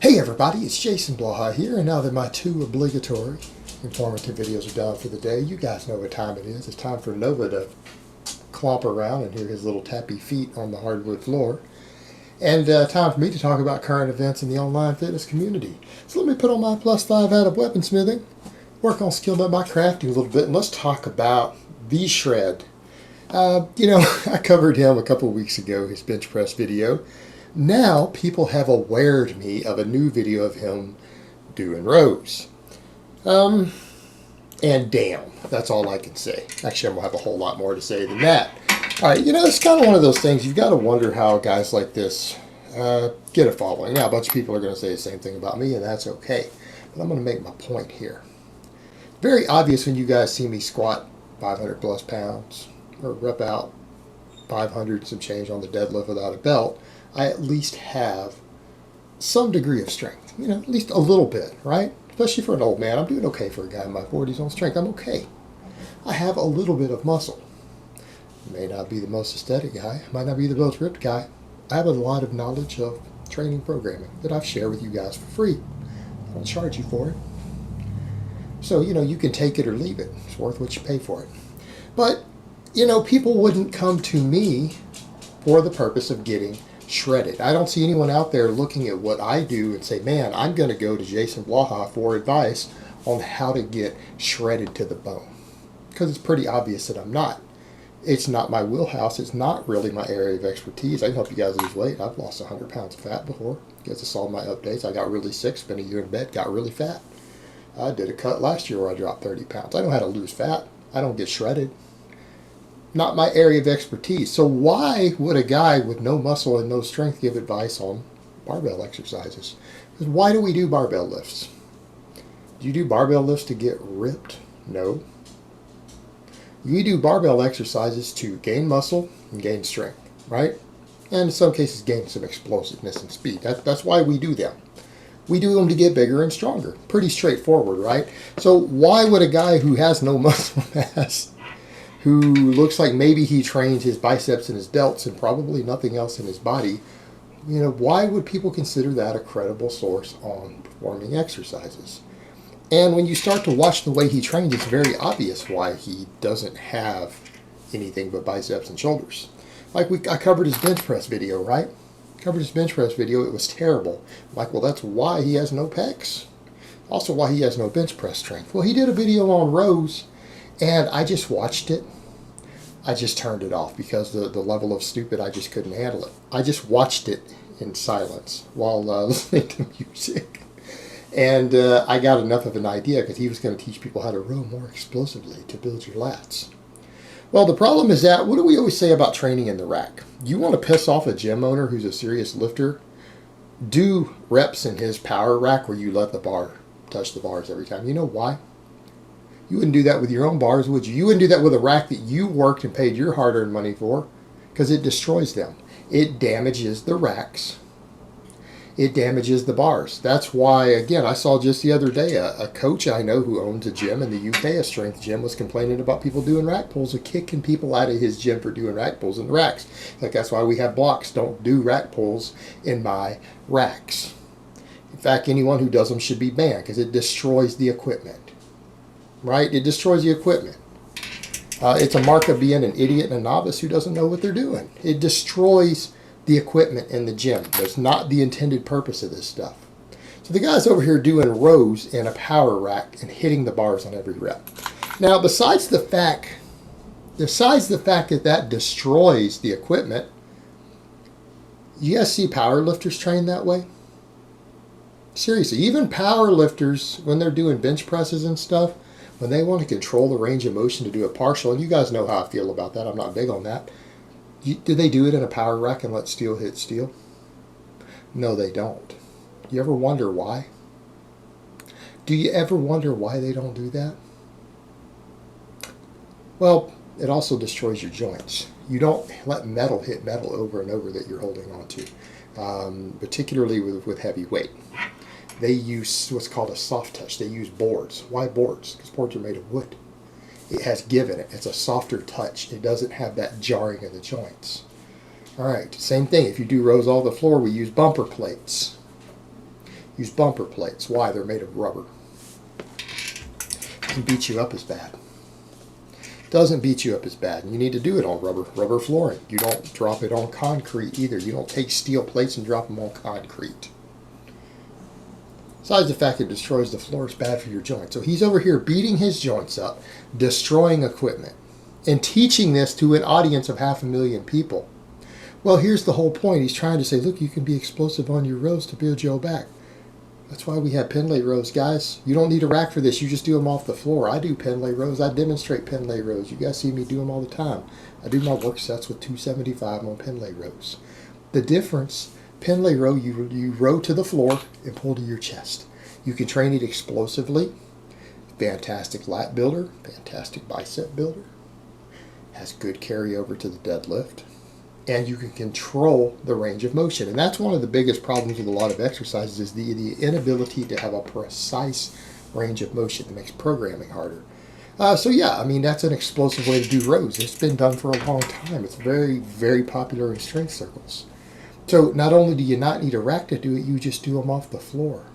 Hey everybody, it's Jason Blaha here, and now that my two obligatory informative videos are done for the day, you guys know what time it is. It's time for Nova to clomp around and hear his little tappy feet on the hardwood floor. And time for me to talk about current events in the online fitness community. So let me put on my +5 hat of weaponsmithing, work on skilled up my crafting a little bit, and let's talk about V-Shred. I covered him a couple of weeks ago, his bench press video. Now people have awared me of a new video of him doing rows. And damn, that's all I can say. Actually, I'm going to have a whole lot more to say than that. All right, it's kind of one of those things. You've got to wonder how guys like this get a following. Now, a bunch of people are going to say the same thing about me, and that's okay. But I'm going to make my point here. Very obvious when you guys see me squat 500 plus pounds or rep out 500 some change on the deadlift without a belt. I at least have some degree of strength, at least a little bit, right? Especially for an old man. I'm doing okay for a guy in my 40s on strength. I'm okay. I have a little bit of muscle. May not be the most aesthetic guy, might not be the most ripped guy. I have a lot of knowledge of training programming that I've shared with you guys for free. I don't charge you for it. So, you can take it or leave it. It's worth what you pay for it. But, people wouldn't come to me for the purpose of getting shredded. I don't see anyone out there looking at what I do and say, man, I'm going to go to Jason Blaha for advice on how to get shredded to the bone. Because it's pretty obvious that I'm not. It's not my wheelhouse. It's not really my area of expertise. I can help you guys lose weight. I've lost 100 pounds of fat before. You guys saw my updates. I got really sick, spent a year in bed, got really fat. I did a cut last year where I dropped 30 pounds. I know how to lose fat. I don't get shredded. Not my area of expertise. So why would a guy with no muscle and no strength give advice on barbell exercises? Because why do we do barbell lifts? Do you do barbell lifts to get ripped? No. We do barbell exercises to gain muscle and gain strength, right? And in some cases gain some explosiveness and speed. That's why we do them. We do them to get bigger and stronger. Pretty straightforward, right? So why would a guy who has no muscle mass, who looks like maybe he trained his biceps and his delts and probably nothing else in his body, why would people consider that a credible source on performing exercises? And when you start to watch the way he trains, it's very obvious why he doesn't have anything but biceps and shoulders. I covered his bench press video, right? Covered his bench press video. It was terrible. Well, that's why he has no pecs. Also why he has no bench press strength. Well, he did a video on rows, and I just watched it. I just turned it off because the level of stupid, I just couldn't handle it. I just watched it in silence while listening to music. And I got enough of an idea because he was going to teach people how to row more explosively to build your lats. Well, the problem is that, what do we always say about training in the rack? You want to piss off a gym owner who's a serious lifter? Do reps in his power rack where you let the bar touch the bars every time. You know why? You wouldn't do that with your own bars, would you? You wouldn't do that with a rack that you worked and paid your hard-earned money for, because it destroys them. It damages the racks. It damages the bars. That's why, again, I saw just the other day a coach I know who owns a gym in the UK, a strength gym, was complaining about people doing rack pulls and kicking people out of his gym for doing rack pulls in the racks. That's why we have blocks. Don't do rack pulls in my racks. In fact, anyone who does them should be banned because it destroys the equipment. Right? It destroys the equipment. It's a mark of being an idiot and a novice who doesn't know what they're doing. It destroys the equipment in the gym. That's not the intended purpose of this stuff. So the guy's over here doing rows in a power rack and hitting the bars on every rep. Now, besides the fact that that destroys the equipment, you guys see power lifters train that way? Seriously, even power lifters, when they're doing bench presses and stuff, when they want to control the range of motion to do a partial, and you guys know how I feel about that. I'm not big on that. Do they do it in a power rack and let steel hit steel? No, they don't. You ever wonder why? Do you ever wonder why they don't do that? Well, it also destroys your joints. You don't let metal hit metal over and over that you're holding on to, particularly with heavy weight. They use what's called a soft touch. They use boards. Why boards? Because boards are made of wood. It has give in it. It's a softer touch. It doesn't have that jarring of the joints. All right, same thing. If you do rows all the floor, we use bumper plates. Use bumper plates. Why? They're made of rubber. Doesn't beat you up as bad. Doesn't beat you up as bad. And you need to do it on rubber flooring. You don't drop it on concrete either. You don't take steel plates and drop them on concrete. Besides the fact it destroys the floor, it's bad for your joints. So he's over here beating his joints up, destroying equipment, and teaching this to an audience of 500,000 people. Well, here's the whole point. He's trying to say, look, you can be explosive on your rows to build your back. That's why we have pen lay rows, guys. You don't need a rack for this. You just do them off the floor. I do pen lay rows. I demonstrate pen lay rows. You guys see me do them all the time. I do my work sets with 275 on pen lay rows. The difference, pen lay row, you row to the floor and pull to your chest. You can train it explosively. Fantastic lat builder. Fantastic bicep builder. Has good carryover to the deadlift. And you can control the range of motion. And that's one of the biggest problems with a lot of exercises is the inability to have a precise range of motion. It makes programming harder. So yeah, I mean, that's an explosive way to do rows. It's been done for a long time. It's very, very popular in strength circles. So not only do you not need a rack to do it, you just do them off the floor.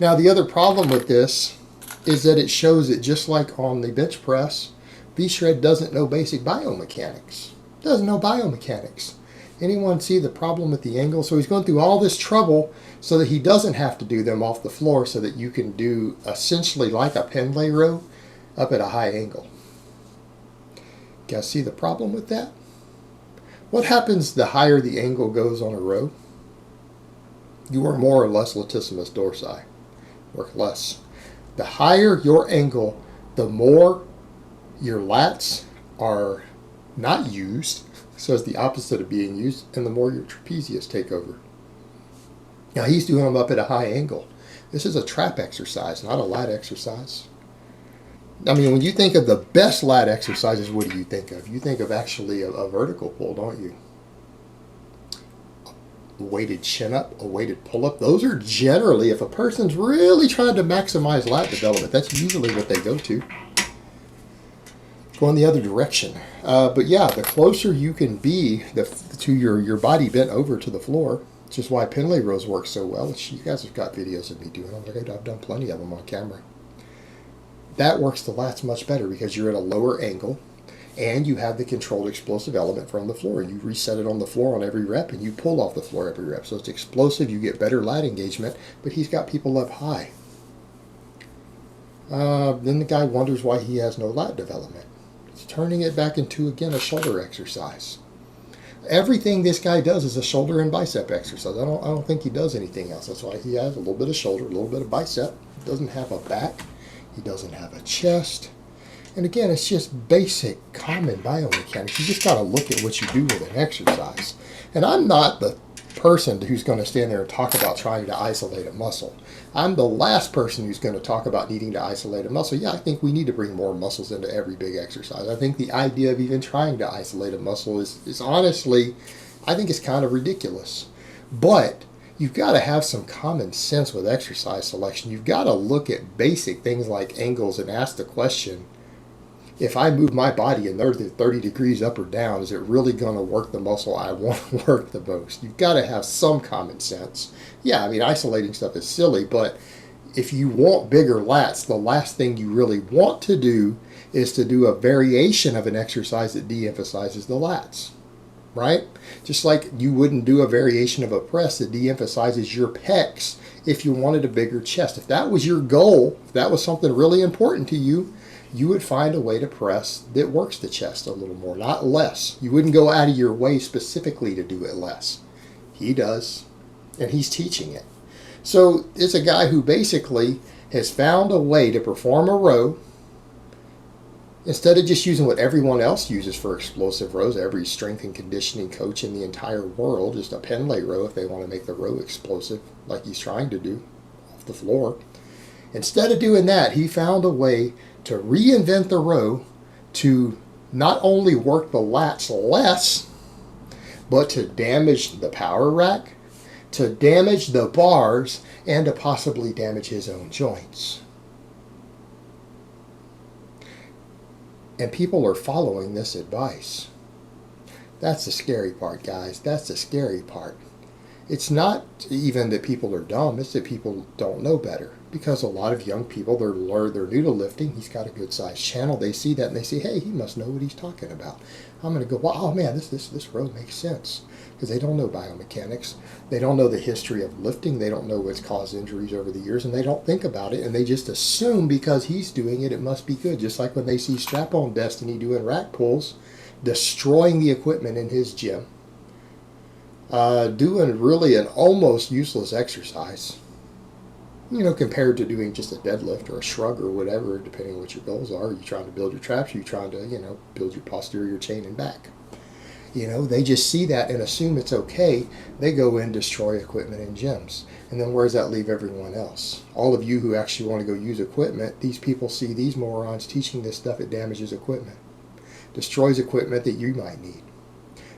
Now the other problem with this is that it shows that just like on the bench press, V-Shred doesn't know basic biomechanics. Doesn't know biomechanics. Anyone see the problem with the angle? So he's going through all this trouble so that he doesn't have to do them off the floor so that you can do essentially like a pen lay row up at a high angle. Guys see the problem with that? What happens the higher the angle goes on a row? You work more or less latissimus dorsi. Work less. The higher your angle, the more your lats are not used, so it's the opposite of being used, and the more your trapezius take over. Now he's doing them up at a high angle. This is a trap exercise, not a lat exercise. I mean, when you think of the best lat exercises, what do you think of? You think of actually a vertical pull, don't you? A weighted chin up, a weighted pull up. Those are generally, if a person's really trying to maximize lat development, that's usually what they go to. Going the other direction. But yeah, the closer you can be to your body bent over to the floor, which is why pen lay rows work so well. Which you guys have got videos of me doing them. I've done plenty of them on camera. That works the lats much better because you're at a lower angle and you have the controlled explosive element from the floor. You reset it on the floor on every rep and you pull off the floor every rep. So it's explosive, you get better lat engagement, but he's got people up high. Then the guy wonders why he has no lat development. Turning it back into, again, a shoulder exercise. Everything this guy does is a shoulder and bicep exercise. I don't think he does anything else. That's why he has a little bit of shoulder, a little bit of bicep. He doesn't have a back. He doesn't have a chest. And again, it's just basic, common biomechanics. You just got to look at what you do with an exercise. And I'm not the person who's going to stand there and talk about trying to isolate a muscle. I'm the last person who's going to talk about needing to isolate a muscle. Yeah, I think we need to bring more muscles into every big exercise. I think the idea of even trying to isolate a muscle is honestly, I think it's kind of ridiculous. But you've got to have some common sense with exercise selection. You've got to look at basic things like angles and ask the question, if I move my body in 30 degrees up or down, is it really going to work the muscle I want to work the most? You've got to have some common sense. Yeah, I mean, isolating stuff is silly, but if you want bigger lats, the last thing you really want to do is to do a variation of an exercise that de-emphasizes the lats, right? Just like you wouldn't do a variation of a press that de-emphasizes your pecs if you wanted a bigger chest. If that was your goal, if that was something really important to you, you would find a way to press that works the chest a little more, not less. You wouldn't go out of your way specifically to do it less. He does, and he's teaching it. So it's a guy who basically has found a way to perform a row instead of just using what everyone else uses for explosive rows. Every strength and conditioning coach in the entire world, just a pen lay row if they want to make the row explosive like he's trying to do off the floor. Instead of doing that, he found a way to reinvent the row to not only work the lats less, but to damage the power rack, to damage the bars, and to possibly damage his own joints. And people are following this advice. That's the scary part, guys. That's the scary part. It's not even that people are dumb, it's that people don't know better. Because a lot of young people, they're new to lifting. He's got a good sized channel. They see that and they say, hey, he must know what he's talking about. I'm going to go, wow, oh man, this row makes sense. Because they don't know biomechanics. They don't know the history of lifting. They don't know what's caused injuries over the years, and they don't think about it, and they just assume because he's doing it, it must be good. Just like when they see Strap-on Destiny doing rack pulls, destroying the equipment in his gym, doing really an almost useless exercise, compared to doing just a deadlift or a shrug or whatever, depending on what your goals are. Are you trying to build your traps? Are you trying to, build your posterior chain and back? They just see that and assume it's okay. They go in, destroy equipment in gyms. And then where does that leave everyone else? All of you who actually want to go use equipment, these people see these morons teaching this stuff, it damages equipment. Destroys equipment that you might need.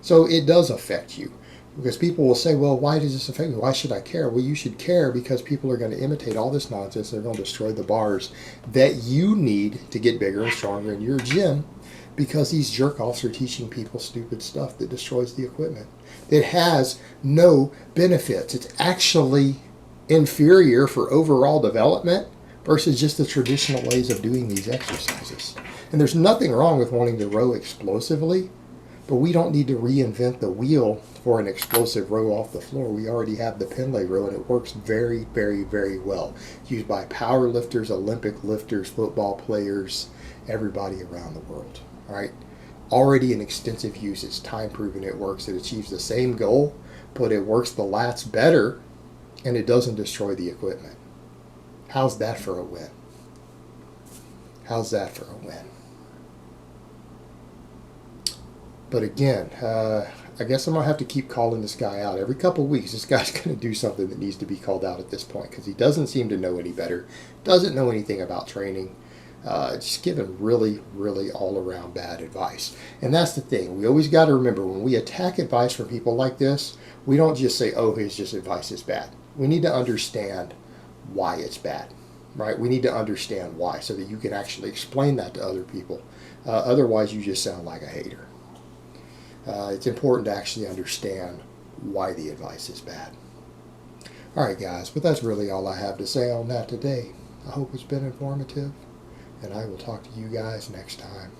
So it does affect you. Because people will say, well, why does this affect me? Why should I care? Well, you should care because people are going to imitate all this nonsense. They're going to destroy the bars that you need to get bigger and stronger in your gym, because these jerk-offs are teaching people stupid stuff that destroys the equipment. It has no benefits. It's actually inferior for overall development versus just the traditional ways of doing these exercises. And there's nothing wrong with wanting to row explosively, but we don't need to reinvent the wheel for an explosive row off the floor. We already have the Pendlay row, and it works very, very, very well. It's used by power lifters, Olympic lifters, football players, everybody around the world. All right, already in extensive use. It's time proven it works. It achieves the same goal, but it works the lats better, and it doesn't destroy the equipment. How's that for a win? How's that for a win? But again, I guess I'm going to have to keep calling this guy out. Every couple of weeks, this guy's going to do something that needs to be called out at this point, because he doesn't seem to know any better, doesn't know anything about training. Just giving really, really all-around bad advice. And that's the thing. We always got to remember, when we attack advice from people like this, we don't just say, oh, his just advice is bad. We need to understand why it's bad, right? We need to understand why, so that you can actually explain that to other people. Otherwise, you just sound like a hater. It's important to actually understand why the advice is bad. All right, guys, but that's really all I have to say on that today. I hope it's been informative, and I will talk to you guys next time.